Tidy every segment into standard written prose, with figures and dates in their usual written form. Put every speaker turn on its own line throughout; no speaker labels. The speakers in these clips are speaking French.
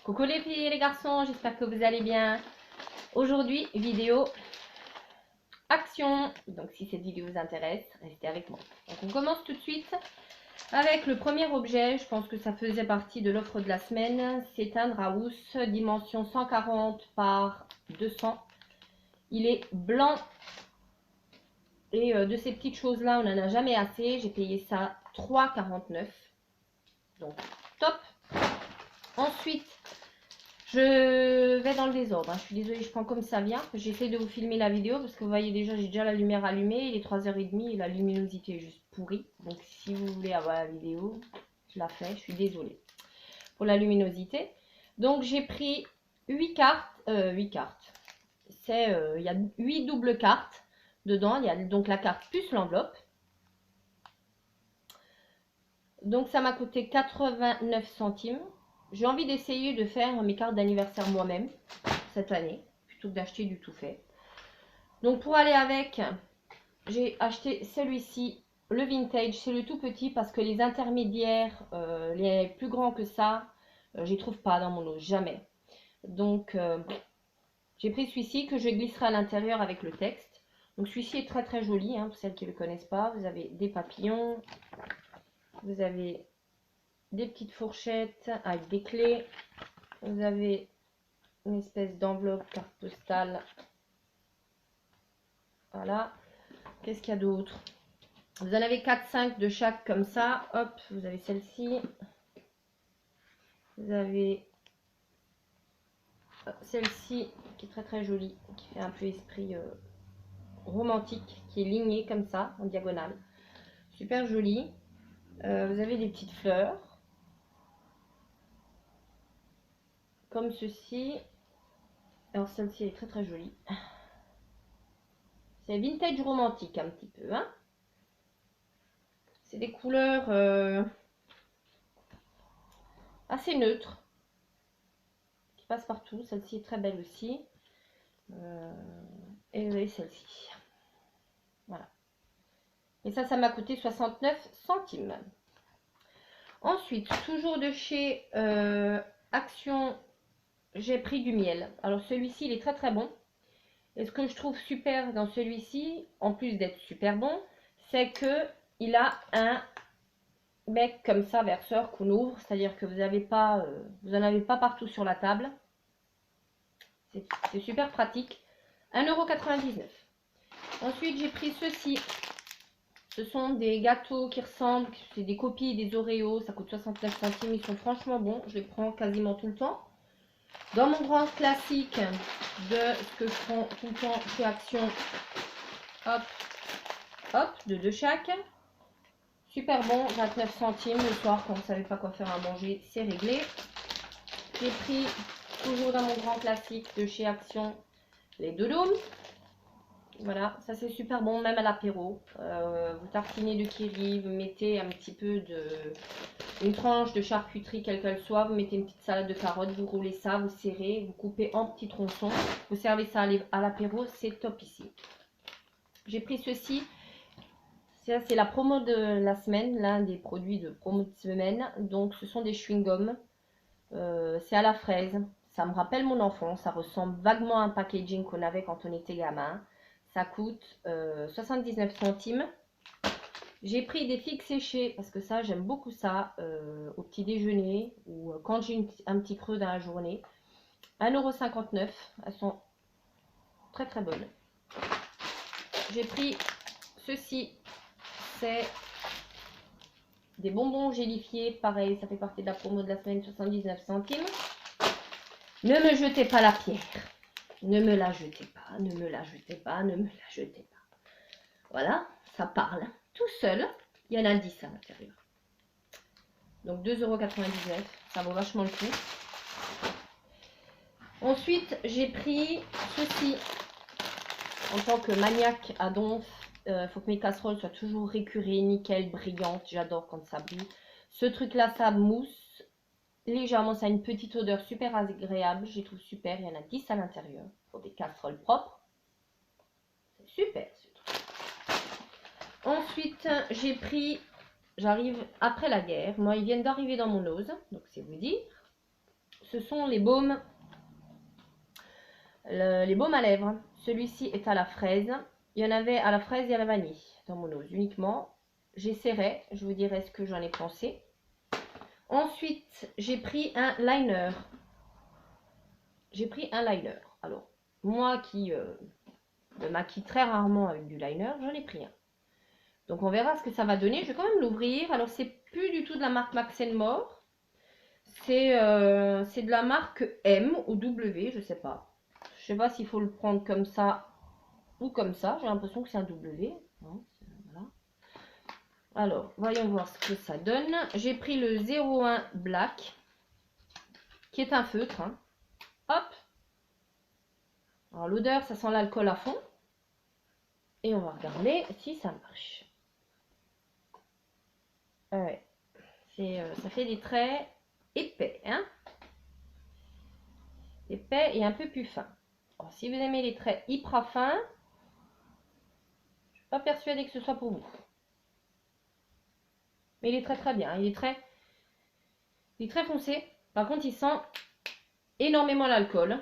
Coucou les filles et les garçons, j'espère que vous allez bien. Aujourd'hui, vidéo action. Donc si cette vidéo vous intéresse, restez avec moi. Donc on commence tout de suite avec le premier objet. Je pense que ça faisait partie de l'offre de la semaine. C'est un Draus dimension 140 par 200. Il est blanc. Et de ces petites choses là, on n'en a jamais assez. J'ai payé ça 3,49. Donc top. Ensuite, je vais dans le désordre. Je suis désolée, je prends comme ça vient. J'essaie de vous filmer la vidéo parce que vous voyez déjà, j'ai déjà la lumière allumée. Il est 3h30 et la luminosité est juste pourrie. Donc si vous voulez avoir la vidéo, je la fais. Je suis désolée pour la luminosité. Donc j'ai pris 8 cartes. 8 cartes. Il y a 8 doubles cartes dedans. Il y a donc la carte plus l'enveloppe. Donc ça m'a coûté 89 centimes. J'ai envie d'essayer de faire mes cartes d'anniversaire moi-même cette année, plutôt que d'acheter du tout fait. Donc pour aller avec, j'ai acheté celui-ci, le vintage. C'est le tout petit parce que les intermédiaires, les plus grands que ça, je les trouve pas dans mon lot, jamais. Donc j'ai pris celui-ci que je glisserai à l'intérieur avec le texte. Donc celui-ci est très très joli, pour celles qui ne le connaissent pas. Vous avez des papillons, vous avez des petites fourchettes avec des clés, vous avez une espèce d'enveloppe carte postale. Voilà. Qu'est-ce qu'il y a d'autre? Vous en avez 4-5 de chaque comme ça. Hop, vous avez celle-ci. Vous avez celle-ci qui est très très jolie, qui fait un peu esprit romantique, qui est lignée comme ça, en diagonale. Super jolie. Vous avez des petites fleurs. Comme ceci. Alors celle-ci est très très jolie. C'est vintage romantique un petit peu, hein. C'est des couleurs assez neutres qui passent partout. Celle-ci est très belle aussi. Et vous avez celle-ci. Voilà. Et ça m'a coûté 69 centimes. Ensuite, toujours de chez Action, j'ai pris du miel. Alors celui-ci, il est très très bon. Et ce que je trouve super dans celui-ci, en plus d'être super bon, c'est que il a un bec comme ça, verseur qu'on ouvre. C'est-à-dire que vous n'en avez pas partout sur la table. C'est super pratique. 1,99 €. Ensuite, j'ai pris ceci. Ce sont des gâteaux qui ressemblent, c'est des copies des Oreos. Ça coûte 69 centimes. Ils sont franchement bons. Je les prends quasiment tout le temps. Dans mon grand classique de ce que je prends tout le temps chez Action. Hop, hop, de deux chaque. Super bon, 29 centimes. Le soir, quand vous ne savez pas quoi faire à manger, c'est réglé. J'ai pris, toujours dans mon grand classique de chez Action, les Doudoum. Voilà, ça c'est super bon, même à l'apéro. Vous tartinez de kiri, vous mettez un petit peu une tranche de charcuterie, quelle qu'elle soit. Vous mettez une petite salade de carottes, vous roulez ça, vous serrez, vous coupez en petits tronçons. Vous servez ça à l'apéro, c'est top ici. J'ai pris ceci. Ça, c'est la promo de la semaine, l'un des produits de promo de semaine. Donc, ce sont des chewing-gums. C'est à la fraise. Ça me rappelle mon enfance. Ça ressemble vaguement à un packaging qu'on avait quand on était gamin. Ça coûte 79 centimes. J'ai pris des figues séchées parce que ça, j'aime beaucoup ça au petit déjeuner ou quand j'ai un petit creux dans la journée. 1,59 €. Elles sont très très bonnes. J'ai pris ceci. C'est des bonbons gélifiés. Pareil, ça fait partie de la promo de la semaine, 79 centimes. Ne me jetez pas la pierre. Ne me la jetez pas, ne me la jetez pas, ne me la jetez pas. Voilà, ça parle tout seul. Il y a l'indice à l'intérieur. Donc 2,99 €, ça vaut vachement le coup. Ensuite, j'ai pris ceci. En tant que maniaque à donf, il faut que mes casseroles soient toujours récurées, nickel, brillantes. J'adore quand ça brille. Ce truc-là, ça mousse légèrement, ça a une petite odeur super agréable. Je les trouve super. Il y en a 10 à l'intérieur pour des casseroles propres. C'est super ce truc. Ensuite, j'ai pris, j'arrive après la guerre. Moi, ils viennent d'arriver dans mon ose, donc c'est vous dire. ce sont les baumes, les baumes à lèvres. Celui-ci est à la fraise. Il y en avait à la fraise et à la vanille dans mon nose uniquement. J'essaierai, je vous dirai ce que j'en ai pensé. Ensuite, j'ai pris un liner. Alors, moi qui me maquille très rarement avec du liner, j'en ai pris un. Donc, on verra ce que ça va donner. Je vais quand même l'ouvrir. Alors, c'est plus du tout de la marque Max & More. C'est de la marque M ou W, je sais pas. Je sais pas s'il faut le prendre comme ça ou comme ça. J'ai l'impression que c'est un W. Non, voilà. Alors, voyons voir ce que ça donne. J'ai pris le 01 Black, qui est un feutre. Hein. Hop. Alors, l'odeur, ça sent l'alcool à fond. Et on va regarder si ça marche. Ouais. Ça fait des traits épais. Hein, épais et un peu plus fins. Alors, si vous aimez les traits hyper fins, je ne suis pas persuadée que ce soit pour vous. Mais il est très très bien. Il est très foncé. Par contre, il sent énormément l'alcool.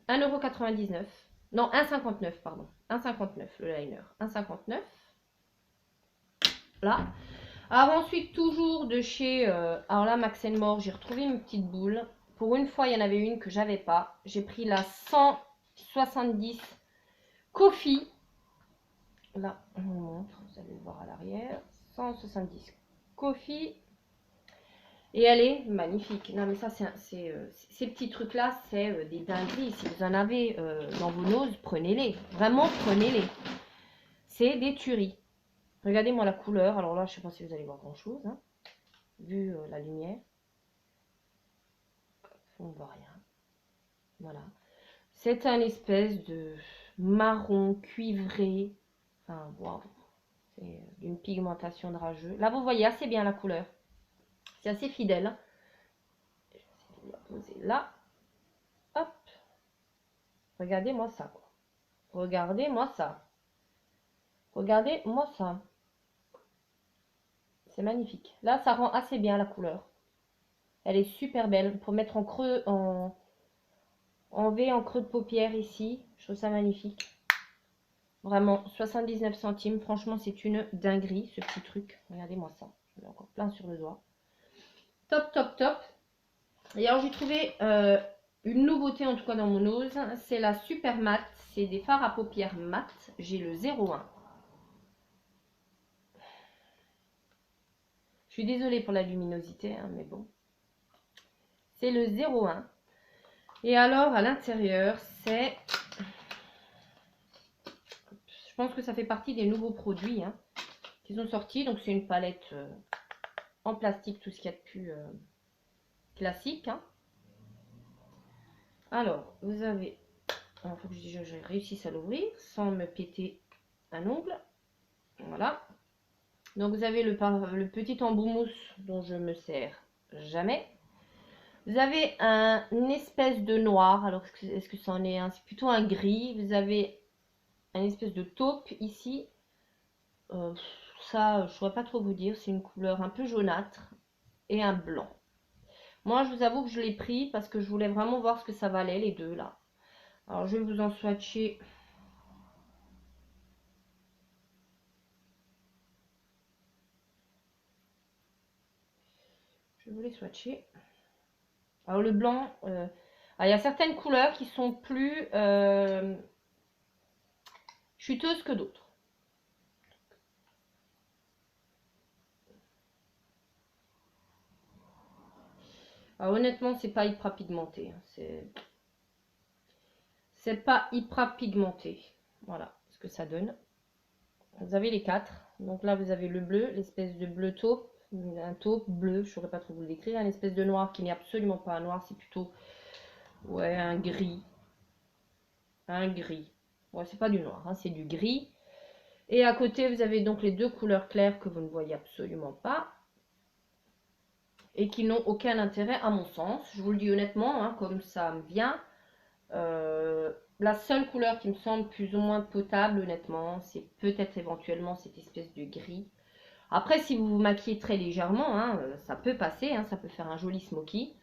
1,99 €. Non, 1,59 €, pardon. 1,59 € le liner. 1,59 €. Là. Alors ensuite, toujours de chez... alors là, Max & More, j'ai retrouvé une petite boule. Pour une fois, il y en avait une que j'avais pas. J'ai pris la 170 Coffee. Là, on vous montre. Vous allez le voir à l'arrière. 170 Coffee. Et elle est magnifique. Non mais ça, ces petits trucs-là, c'est des dingueries. Si vous en avez dans vos noses, prenez-les. Vraiment, prenez-les. C'est des tueries. Regardez-moi la couleur. Alors là, je ne sais pas si vous allez voir grand-chose. Hein, vu la lumière. On ne voit rien. Voilà. C'est un espèce de marron cuivré. Enfin, waouh. C'est d'une pigmentation de rageux. Là, vous voyez assez bien la couleur. C'est assez fidèle. Je vais essayer de la poser là. Hop. Regardez-moi ça, quoi. Regardez-moi ça. Regardez-moi ça. C'est magnifique. Là, ça rend assez bien la couleur. Elle est super belle. Pour mettre en creux, en V, en creux de paupière ici. Je trouve ça magnifique. Vraiment, 79 centimes. Franchement, c'est une dinguerie, ce petit truc. Regardez-moi ça. J'en ai encore plein sur le doigt. Top, top, top. Et alors, j'ai trouvé une nouveauté, en tout cas dans mon nose. C'est la Super Matte. C'est des fards à paupières mat. J'ai le 01. Je suis désolée pour la luminosité, hein, mais bon. C'est le 01. Et alors, à l'intérieur, c'est... Je pense que ça fait partie des nouveaux produits hein, qui sont sortis. Donc, c'est une palette en plastique, tout ce qu'il y a de plus classique. Hein. Alors, vous avez... Il faut que je réussisse à l'ouvrir sans me péter un ongle. Voilà. Donc, vous avez le petit embout mousse dont je me sers jamais. Vous avez une espèce de noir. Alors, est-ce que c'en est un? C'est plutôt un gris. Vous avez une espèce de taupe ici. Ça, je ne saurais pas trop vous dire. C'est une couleur un peu jaunâtre et un blanc. Moi, je vous avoue que je l'ai pris parce que je voulais vraiment voir ce que ça valait, les deux là. Alors, je vais vous en swatcher. Je vais vous les swatcher. Alors, le blanc, il y a certaines couleurs qui sont plus chuteuses que d'autres. Alors, honnêtement, c'est pas hyper pigmenté. C'est pas hyper pigmenté. Voilà ce que ça donne. Vous avez les quatre. Donc là, vous avez le bleu, l'espèce de bleu taupe. Un taupe bleu, je ne saurais pas trop vous le décrire. Une espèce de noir qui n'est absolument pas un noir, c'est plutôt ouais, un gris. Un gris. Ouais, c'est pas du noir, hein, c'est du gris. Et à côté, vous avez donc les deux couleurs claires que vous ne voyez absolument pas. Et qui n'ont aucun intérêt à mon sens. Je vous le dis honnêtement, hein, comme ça me vient. La seule couleur qui me semble plus ou moins potable, honnêtement, c'est peut-être éventuellement cette espèce de gris. Après, si vous vous maquillez très légèrement, hein, ça peut passer, hein, ça peut faire un joli smoky.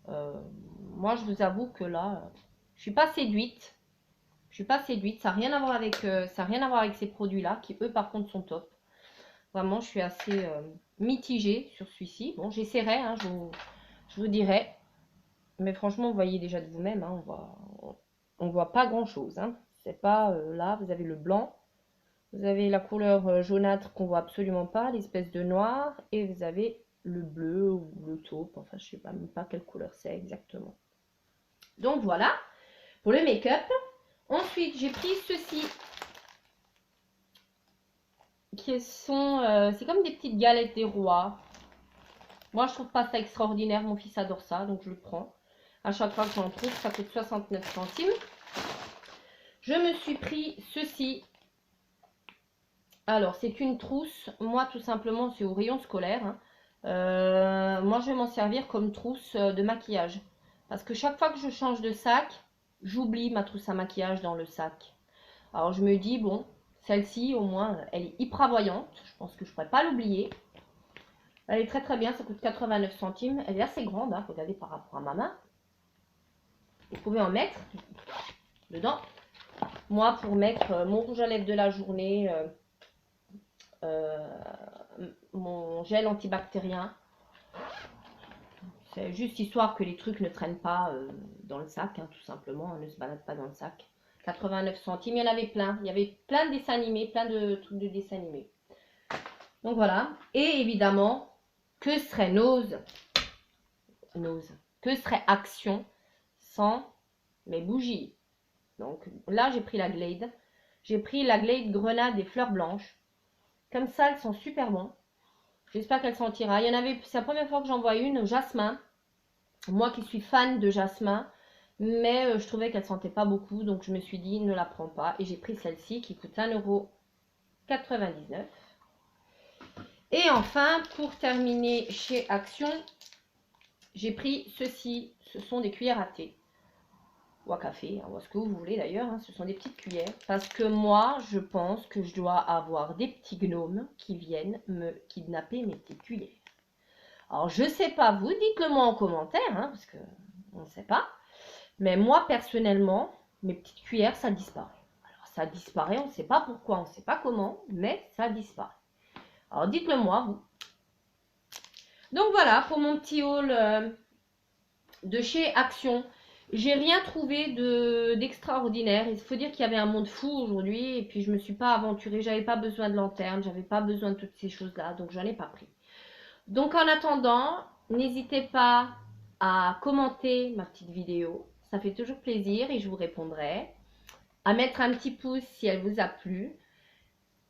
Moi, je vous avoue que là, je suis pas séduite. Je suis pas séduite. Ça n'a rien à voir avec, ça a rien à voir avec ces produits-là, qui eux, par contre, sont top. Vraiment, je suis assez mitigée sur celui-ci. Bon, j'essaierai, hein, je vous dirai. Mais franchement, vous voyez déjà de vous-même, hein, on voit pas grand-chose. Hein. C'est pas là, vous avez le blanc, vous avez la couleur jaunâtre qu'on voit absolument pas, l'espèce de noir, et vous avez le bleu ou le taupe. Enfin, je sais pas même pas quelle couleur c'est exactement. Donc voilà pour le make-up. Ensuite, j'ai pris ceci qui sont, c'est comme des petites galettes des rois. Moi, je trouve pas ça extraordinaire. Mon fils adore ça, donc je le prends. À chaque fois que j'en trouve, ça coûte 69 centimes. Je me suis pris ceci. Alors, c'est une trousse. Moi, tout simplement, c'est au rayon scolaire. Hein. Moi, je vais m'en servir comme trousse de maquillage. Parce que chaque fois que je change de sac, j'oublie ma trousse à maquillage dans le sac. Alors, je me dis, bon, celle-ci, au moins, elle est hyper voyante. Je pense que je ne pourrais pas l'oublier. Elle est très très bien, ça coûte 89 centimes. Elle est assez grande, hein, regardez par rapport à ma main. Vous pouvez en mettre dedans. Moi, pour mettre mon rouge à lèvres de la journée, mon gel antibactérien, c'est juste histoire que les trucs ne traînent pas dans le sac, hein, tout simplement, ne se baladent pas dans le sac. 89 centimes, il y en avait plein. Il y avait plein de dessins animés, plein de trucs de dessins animés. Donc voilà. Et évidemment, que serait Nose, que serait Action sans mes bougies. Donc là, j'ai pris la Glade. J'ai pris la Glade Grenade et Fleurs Blanches. Comme ça, elles sont super bonnes. J'espère qu'elle sentira. Il y en avait, c'est la première fois que j'en vois une au jasmin. Moi qui suis fan de jasmin, mais je trouvais qu'elle sentait pas beaucoup, donc je me suis dit ne la prends pas. Et j'ai pris celle-ci qui coûte 1,99 €. Et enfin, pour terminer chez Action, j'ai pris ceci. Ce sont des cuillères à thé. Ou à café, hein, ou à ce que vous voulez d'ailleurs, hein, ce sont des petites cuillères. Parce que moi, je pense que je dois avoir des petits gnomes qui viennent me kidnapper mes petites cuillères. Alors, je sais pas, vous dites-le moi en commentaire, hein, parce que on ne sait pas. Mais moi, personnellement, mes petites cuillères, ça disparaît. Alors, ça disparaît, on ne sait pas pourquoi, on ne sait pas comment, mais ça disparaît. Alors, dites-le moi, vous. Donc, voilà, pour mon petit haul de chez Action. J'ai rien trouvé d'extraordinaire. Il faut dire qu'il y avait un monde fou aujourd'hui. Et puis, je ne me suis pas aventurée. J'avais pas besoin de lanterne. J'avais pas besoin de toutes ces choses-là. Donc, j'en ai pas pris. Donc, en attendant, n'hésitez pas à commenter ma petite vidéo. Ça fait toujours plaisir et je vous répondrai. À mettre un petit pouce si elle vous a plu.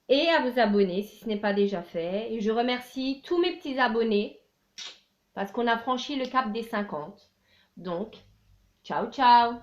Et à vous abonner si ce n'est pas déjà fait. Et je remercie tous mes petits abonnés. Parce qu'on a franchi le cap des 50. Donc, ciao, ciao!